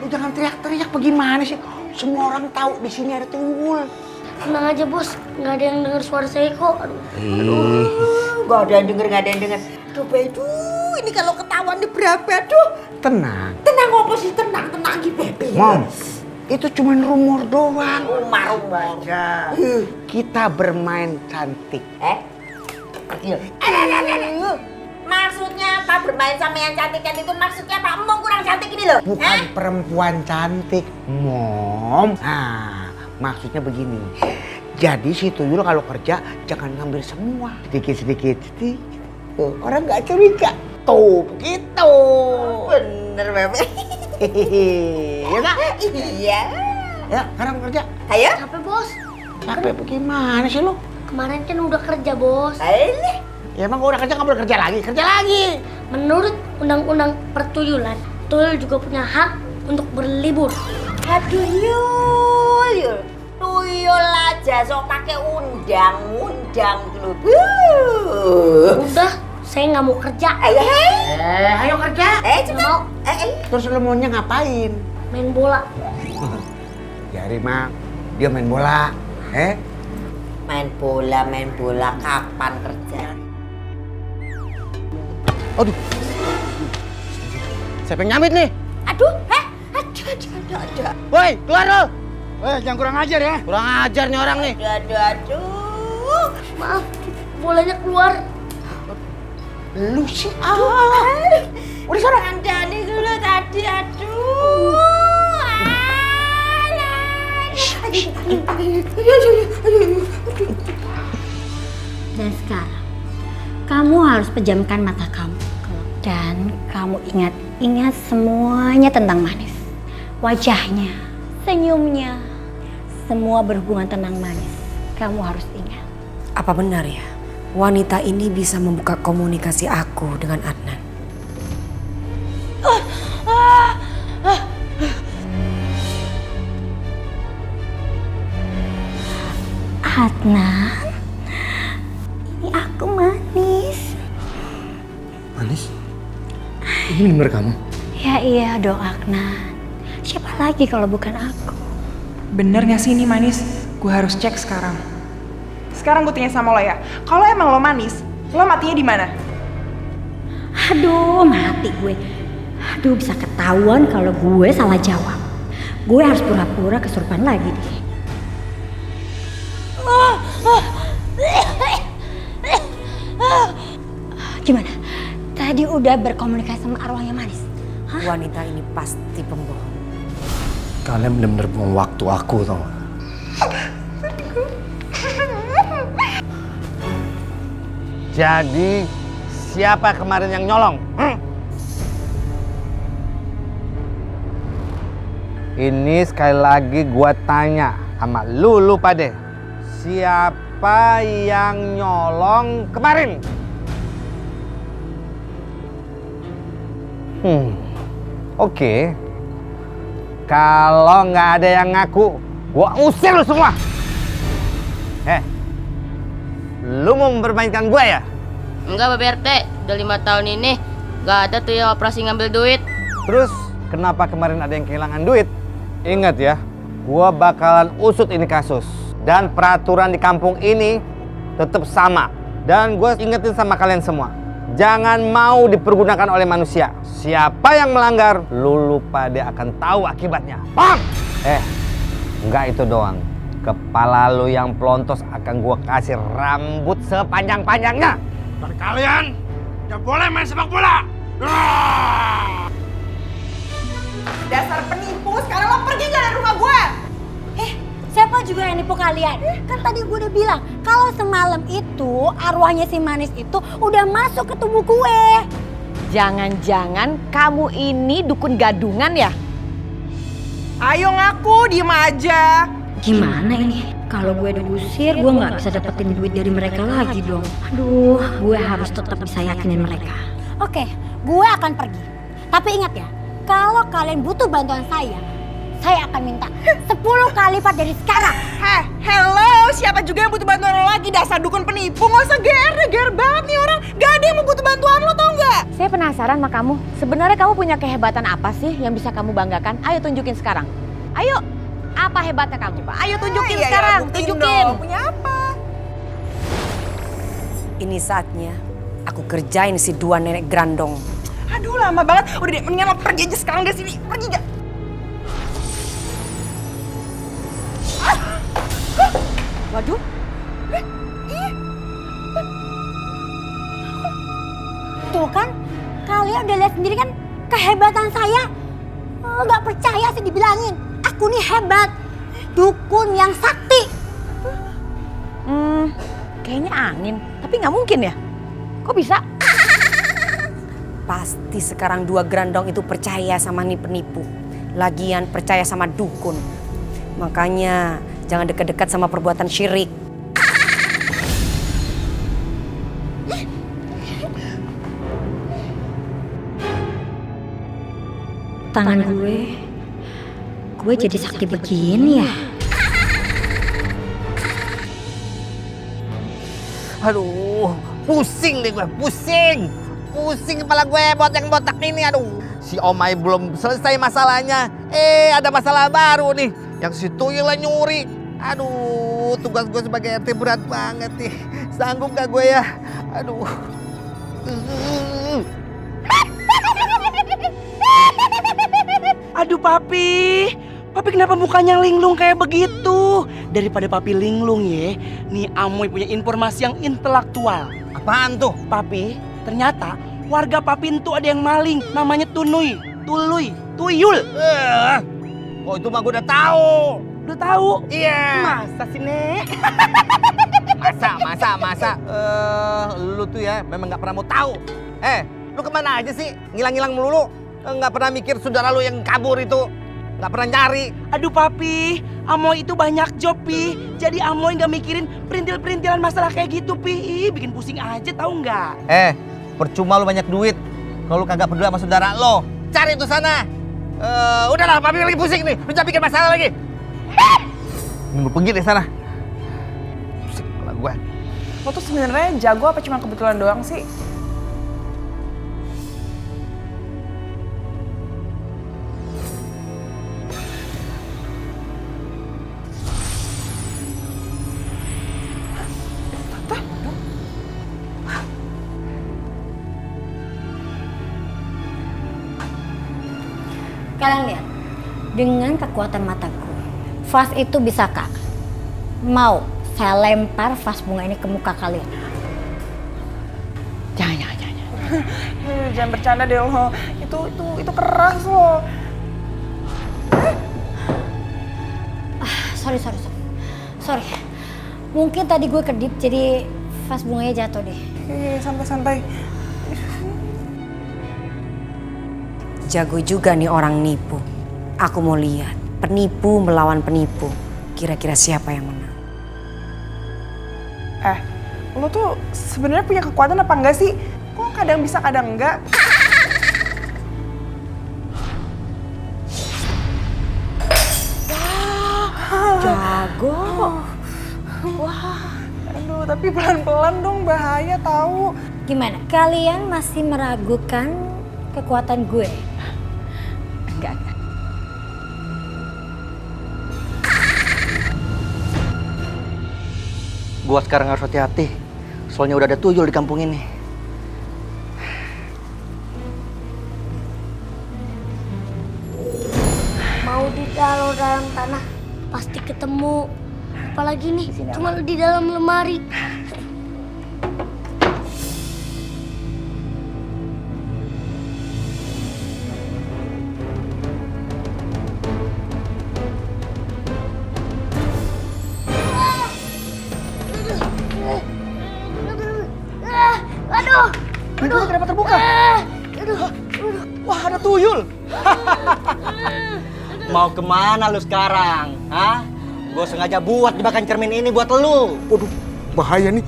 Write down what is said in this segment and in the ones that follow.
jangan teriak-teriak, bagaimana sih? Semua orang tahu di sini ada Tuyul. Tenang aja bos, nggak ada yang dengar suara saya kok. Nggak ada yang denger. Aduh, Bedu, ini kalau ketahuan nih berapa, aduh. Tenang. Tenang apa sih, tenang gitu, Bebe. Mom, itu cuma rumor doang. Rumah aja. Kita bermain cantik. Maksudnya apa bermain sama yang cantik-cantik itu? Maksudnya apa? Emang kurang cantik ini loh? Bukan perempuan cantik, Mom. Nah, maksudnya begini. Jadi si Tuyul kalau kerja jangan ngambil semua. Sedikit-sedikit. Tuh, orang nggak curiga. Tuh, begitu. Bener, Bebe. Hehehe. Ya nggak? Iya. Ya, sekarang kerja. Ayo. Capek bos, Capek bagaimana sih lo? kemarin kan udah kerja bos. Ayo. Ya emang gua udah kerja, nggak boleh kerja lagi. Kerja lagi. Menurut undang-undang pertuyulan, Tuyul juga punya hak untuk berlibur. Aduh, Yul. Tuyul aja sok pakai undang-undang dulu. Udah, saya nggak mau kerja. Ayo kerja. Cepat. Nggak mau Terus lo maunya ngapain? main bola. Ya Rima, dia main bola. Main bola kapan kerja? Aduh. Siapa yang nyamit nih? Aduh, ada. Woi, keluar lo. Jangan kurang ajar ya. Kurang ajar nih orang nih. Aduh. Maaf, bolanya keluar. Lu sih. Udah sana. Kandani dulu tadi, aduh. Dan sekarang, kamu harus pejamkan mata kamu. Dan kamu ingat semuanya tentang Manis. Wajahnya, senyumnya, semua berhubungan tentang Manis. Kamu harus ingat. Apa benar ya, wanita ini bisa membuka komunikasi aku dengan Adnan? Adnan, ini aku Manis. Manis? Ini bener kamu? Ya iya dong Adnan. Siapa lagi kalau bukan aku? Bener gak sih ini Manis? Gue harus cek sekarang. Sekarang gue tanya sama lo ya, kalau emang lo manis, lo matinya di mana? Aduh, mati gue. Aduh, bisa ketahuan kalau gue salah jawab. Gue harus pura-pura kesurupan lagi deh. Gimana? Tadi udah berkomunikasi sama arwahnya Manis? Hah? Wanita ini pasti pembohong. Kalian bener-bener buang waktu aku tau gak? Jadi siapa kemarin yang nyolong? Ini sekali lagi gua tanya sama lu pade. Siapa yang nyolong kemarin? Oke. Kalau nggak ada yang ngaku, gua usir lu semua. Lu mau mempermainkan gua ya? Enggak, Bapak RT. Udah 5 tahun ini nggak ada tuh yang operasi ngambil duit. Terus kenapa kemarin ada yang kehilangan duit? Ingat ya, gua bakalan usut ini kasus. Dan peraturan di kampung ini tetap sama. Dan gua ingetin sama kalian semua, jangan mau dipergunakan oleh manusia. Siapa yang melanggar, lu pada akan tahu akibatnya. Paham? Enggak itu doang. Kepala lu yang pelontos akan gua kasih rambut sepanjang-panjangnya. Dan kalian gak boleh main sepak bola. Dasar penipu, sekarang lo pergi gak dari rumah gue? Siapa juga yang nipu kalian? Kan tadi gue udah bilang, kalau semalam itu arwahnya si Manis itu udah masuk ke tubuh gue. Jangan-jangan kamu ini dukun gadungan ya? Ayo ngaku, diem aja. Gimana ini? Kalau gue diusir, gue nggak bisa dapetin duit dari mereka lagi dong. Aduh, gue harus tetap bisa yakinin mereka. Oke, gue akan pergi. Tapi ingat ya, kalau kalian butuh bantuan saya akan minta 10 kali lipat dari sekarang. Hello, siapa juga yang butuh bantuan lo lagi? Dasar dukun penipu, gak usah GR banget nih orang. Gak ada yang mau butuh bantuan lo, tau gak? Saya pernah penasaran sama kamu. Sebenarnya kamu punya kehebatan apa sih yang bisa kamu banggakan? Ayo tunjukin sekarang. Ayo, apa hebatnya kamu? Ayo tunjukin sekarang, tunjukin. Punya apa? Ini saatnya aku kerjain si dua nenek grandong. Aduh lama banget. Udah deh, mendingan lo pergi aja sekarang dari sini. Pergi gak? Waduh, Tuh kan, kalian udah lihat sendiri kan kehebatan saya. Nggak percaya sih dibilangin, aku nih hebat. Dukun yang sakti. kayaknya angin. Tapi nggak mungkin ya? Kok bisa? Pasti sekarang dua grandong itu percaya sama penipu. Lagian percaya sama dukun. Makanya jangan dekat-dekat sama perbuatan syirik. Tangan gue jadi sakti begini ya. Aduh, pusing deh gue, pusing. Pusing kepala gue buat yang botak ini, aduh. Si Omai belum selesai masalahnya. Ada masalah baru nih. Yang si Tuyul nyuri. Aduh, tugas gue sebagai RT berat banget nih. Sanggup gak gue ya? Aduh. Aduh papi, papi kenapa mukanya linglung kayak begitu? Daripada papi linglung ya, nih Amoy punya informasi yang intelektual. Apaan tuh? Papi, ternyata warga papi itu ada yang maling, namanya Tunuy, Tuluy, Tuyul. Oh itu mah gue udah tahu. Udah tahu? Iya. Masa sih Nek? Masa. Lu tuh ya memang nggak pernah mau tahu. Lu kemana aja sih? Ngilang-ngilang melulu. Nggak pernah mikir saudara lu yang kabur itu. Nggak pernah nyari. Aduh papi, Amoy itu banyak job pi. Jadi Amoy nggak mikirin perintil-perintilan masalah kayak gitu pi. Bikin pusing aja tahu nggak? Percuma lu banyak duit. Kalau lu kagak peduli sama saudara lo, cari itu sana. Udahlah, papi lagi pusing nih. Lu jangan bikin masalah lagi. Lu pergi deh sana. Pusing kepala gue. Lo tuh sebenarnya jago apa cuma kebetulan doang sih? Kalian lihat, dengan kekuatan mataku, vas itu bisa kak. Mau saya lempar vas bunga ini ke muka kalian? Jangan. Jangan bercanda deh lo. Itu keras lo. Sorry. Mungkin tadi gue kedip jadi vas bunganya jatuh deh. Santai. Jago juga nih orang nipu. Aku mau lihat penipu melawan penipu. Kira-kira siapa yang menang? Lo tuh sebenarnya punya kekuatan apa enggak sih? Kok kadang bisa kadang enggak? Jago. Wah, aduh tapi pelan-pelan dong, bahaya tahu. Gimana? Kalian masih meragukan kekuatan gue? Enggak. Gua sekarang harus hati-hati. Soalnya udah ada tuyul di kampung ini. Mau ditaruh dalam tanah pasti ketemu. Apalagi nih, cuma di dalam lemari. Pintunya kenapa terbuka? Wah, ada tuyul. Mau kemana lu sekarang? Hah? Gue sengaja buat jebakan cermin ini buat lu. Waduh, bahaya nih.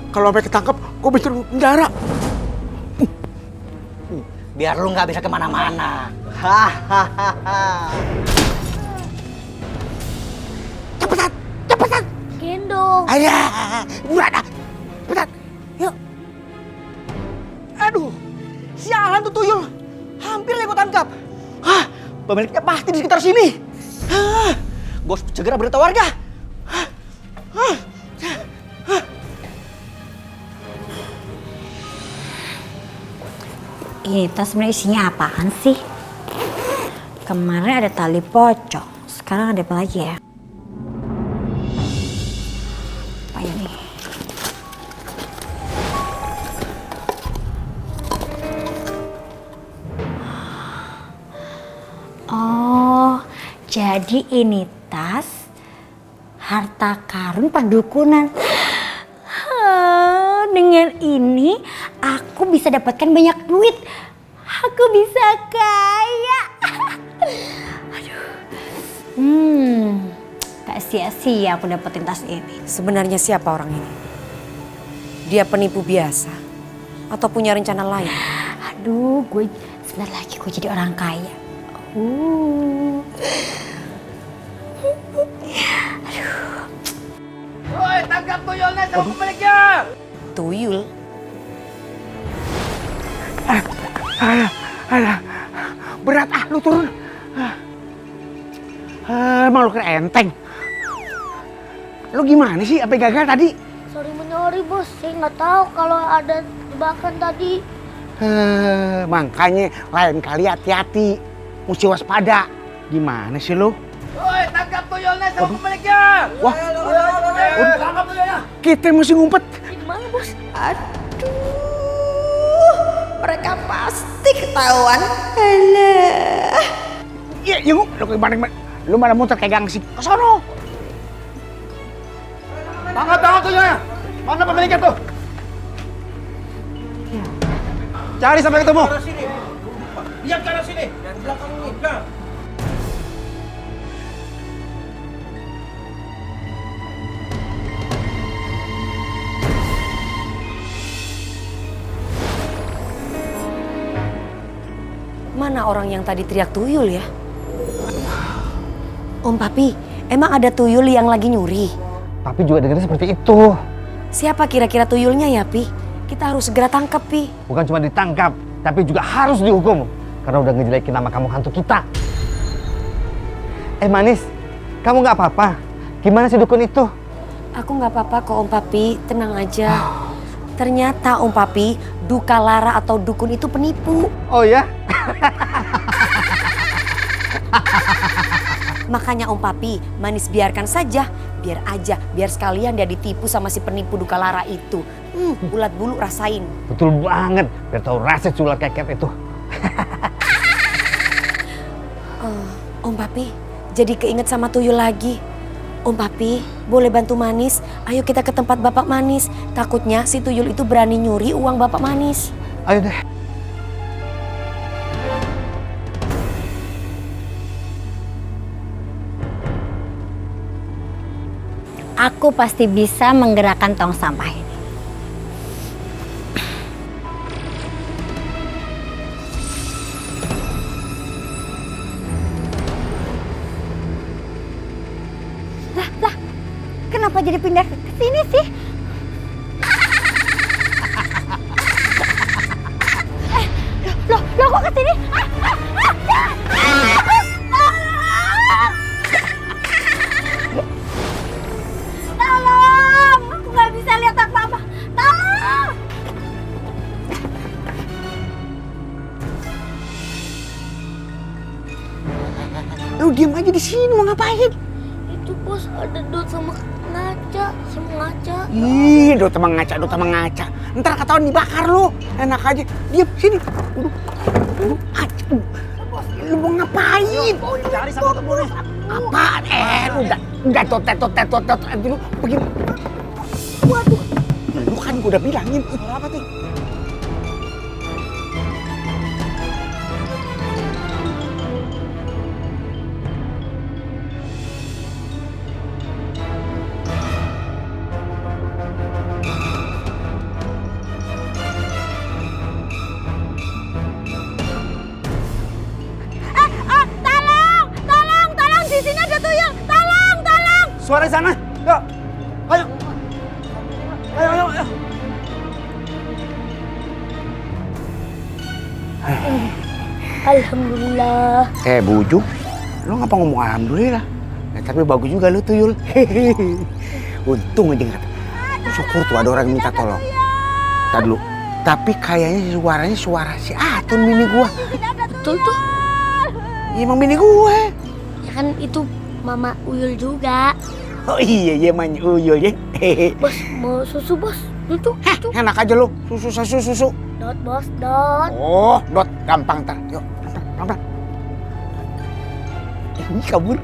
Kalau sampai ketangkep, gue bisa penjara. Biar lu nggak bisa kemana-mana. Hahaha. Cepetan. Gendong. Ayah, berada. Cepetan. Yuk. Aduh, Sialan tuh tuyul. Hampir aja gue tangkap. Hah, pemiliknya pasti di sekitar sini. Hah, gue harus segera beritahu warga. Hah, hah, hah. Ini tas sebenarnya isinya apaan sih? Kemarin ada tali pocong, sekarang ada apa lagi ya? Apa ini? Oh, jadi ini tas harta karun pendukunan. Dengan ini aku bisa dapatkan banyak duit. Aku bisa kaya. Aduh. Gak sia-sia aku dapetin tas ini. Sebenarnya siapa orang ini? Dia penipu biasa atau punya rencana lain? Aduh, gue sebentar lagi gue jadi orang kaya. Woi, tangkap tuyulnya sama pemiliknya. Tuyul? Berat lu turun. Emang lu kira enteng? Lu gimana sih? Apa gagal tadi? Sorry bos, saya nggak tahu kalau ada jebakan tadi. Makanya lain kali hati-hati. Mesti waspada. Gimana sih lu? Woi, tangkap tuyulnya sama pemiliknya. Wah, Tangkap tuyulnya. kita mesti ngumpet. Di mana bos? Mereka pasti ketahuan. Alah. Iya, lu gimana? Lu mana muter kayak gangsi? Ke sono. Tangkap tuyulnya. Mana pemiliknya tuh? Cari sampai ketemu. Lihat ke arah sini. Dan belakang ini. Mana orang yang tadi teriak tuyul ya? Om Papi, emang ada tuyul yang lagi nyuri? Papi juga dengarnya seperti itu. Siapa kira-kira tuyulnya ya, Pi? Kita harus segera tangkap, Pi. Bukan cuma ditangkap, tapi juga harus dihukum. Karena udah ngejelekin nama kamu hantu kita. Manis, kamu nggak apa-apa? Gimana sih dukun itu? Aku nggak apa-apa kok Om Papi, tenang aja. Ternyata Om Papi, Duka Lara atau dukun itu penipu. Oh ya? Makanya Om Papi, Manis biarkan saja. Biar sekalian dia ditipu sama si penipu Duka Lara itu. Ulat bulu rasain. Betul banget, biar tahu rasa ulat keket itu. Om Papi, jadi keinget sama tuyul lagi. Om Papi, boleh bantu Manis? Ayo kita ke tempat Bapak Manis. Takutnya si tuyul itu berani nyuri uang Bapak Manis. Ayo deh. Aku pasti bisa menggerakkan tong sampah ini. Lah, kenapa jadi pindah ke sini sih? Loh, kok ke sini? Tolong! Aku nggak bisa lihat apa-apa. Tolong! Lu diam aja di sini, mau ngapain? Itu bos ada Dot sama ngaca. Ih, Dot sama ngaca. Ntar ketahuan dibakar lu. Enak aja. Diam sini. Duduk aja. Lu mau ngapain? Cari sampai ketemu nih. Apaan? Udah tot. Lu begini. Waduh. Lu kan gua udah bilangin. Apa tuh? Tolong! Di sini ada tuyul! Tolong! Suara di sana. Yuk. Ayo. Alhamdulillah. Bujuk, lo ngapa ngomong alhamdulillah? Tapi bagus juga lo Tuyul. Untung aja nggak. Syukur tuh ada orang yang minta tolong. Tadi dulu. Tapi kayaknya suaranya suara si Atun bini gua. Betul tuh. Iya emang bini gue. Ya kan itu Mama Uyul juga. Oh iya emang Uyul ya. Bos, mau susu bos? Tuh. Enak aja lo, susu. Dot bos, dot. Oh, Dot, gampang ntar. Yuk, pelan-pelan. Ini kabur.